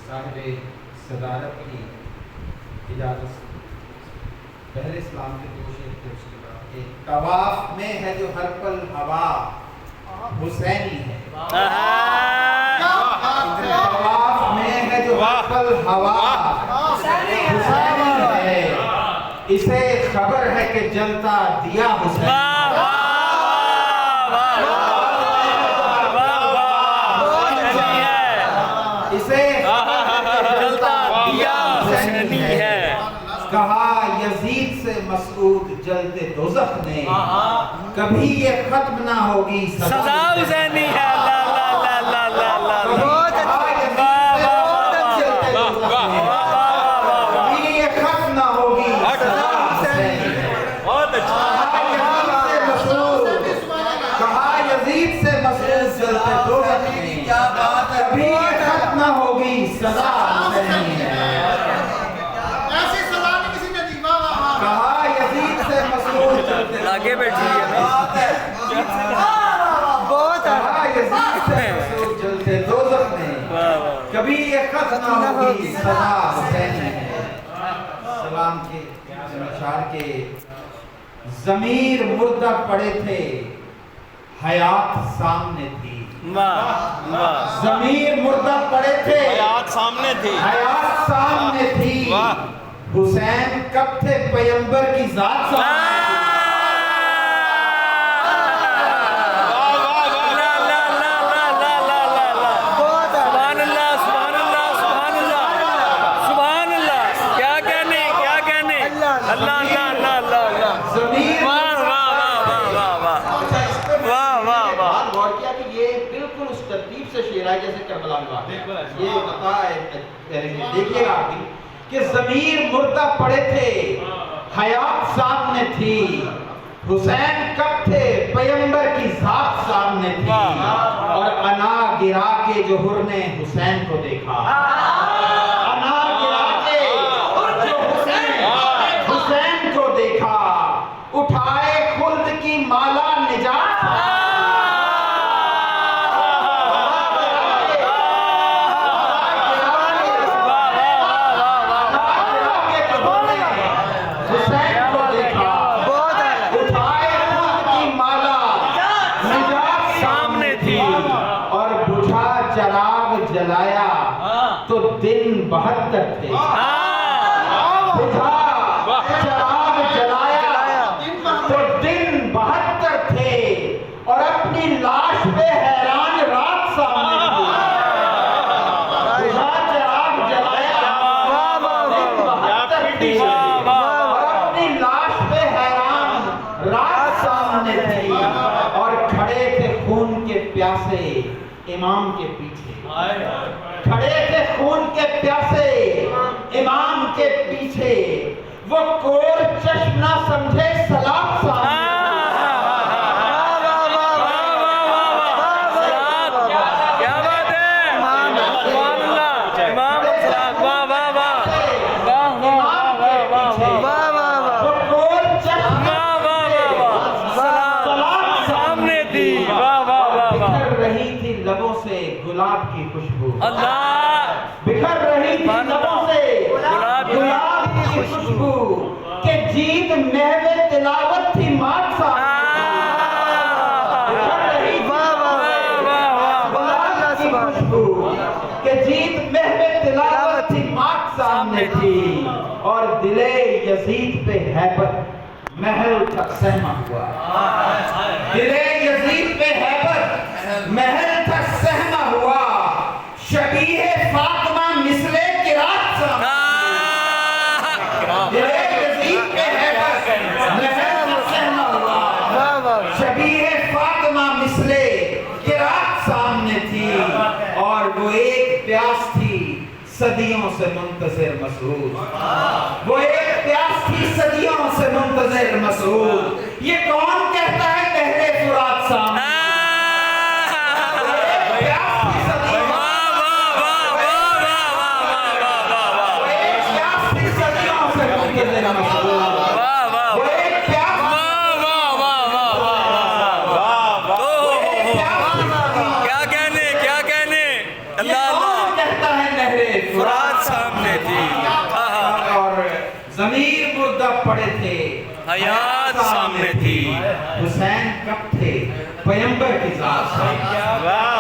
صاحب صدارت کی اجازت سے پہلے اسلام کے دو شعر تھے، اس کے بعد ایک طواف میں ہے جو ہر پل ہوا حسینی ہے، طواف میں ہے جو ہر پل ہوا حسینی ہے، اسے خبر ہے کہ جلتا دیا حسین کہا یزید سے مسعود جلتے دوزخ میں کبھی یہ ختم نہ ہوگی سزا حسینی ہے۔ کبھی یہ ختم نہ ہوگی سزا حسینی ہے۔ کہا یزید سے مسعود جلتے دوزخ میں کبھی یہ ختم نہ ہوگی سزا حسینی ہے۔ آگے بیٹھی ہے جلتے دوزخ میں کبھی یہ ختم نہ ہوگی سزا حسینی ہے۔ سلام کے اشعار کے ضمیر مردہ پڑے تھے حیات سامنے تھی، ضمیر مردہ پڑے تھے حیات سامنے تھی، حیات سامنے تھی، حسین کب تھے پیغمبر کی ذات سامنے تھی۔ جیسے کربلا میں واقع یہ بتا دیکھئے گا آپ کہ ضمیر مردہ پڑے تھے حیات سامنے تھی، حسین کب تھے پیغمبر کی ذات سامنے تھی، اور انا گرا کے جو حر نے حسین کو دیکھا، انا گرا کے جو حسین کو دیکھا، اٹھائے خلد کی مالا نجات جلایا تو دن 72 تھے، چراغ جلایا تو دن 72 تھے، اور اپنی لاش پہ حیران رات سامنے تھی، چراغ جلایا دن 72 تھے، اور اپنی لاش پہ حیران رات سامنے تھی، اور کھڑے تھے خون کے پیاسے امام کے پیچھے، کھڑے تھے خون کے پیاسے امام کے پیچھے، وہ کور چشم نہ سمجھے سلام سامنے گلاب کی خوشبو، اللہ بکھر رہی تھی لبوں سے گلاب کی خوشبو، کہ جیت محو تلاوت تھی مات سامنے، بکھر رہی تھی گلاب کی خوشبو، کہ جیت محو تلاوت تھی مات سامنے تھی، اور دل یزید پہ ہیبت محل تک سہما ہوا، دل یزید پہ ہیبت محل تک سہما ہوا، شبیہ فاطمہ مثل قرات سامنے، دل یزید پہ ہیبت محل تک سہما ہوا، شبیہ فاطمہ مثل قرات سامنے تھی، اور وہ ایک پیاس تھی صدیوں سے منتظر مسعود، وہ ایک پیاس تھی صدیوں سے منتظر مسعود، یہ کون کہتا ہے پہلے فرات سامنے، نہرِ فرات سامنے تھی اور ضمیر مردہ پڑے تھے حیات سامنے تھی حسین کب تھے پیمبر کی ذات سامنے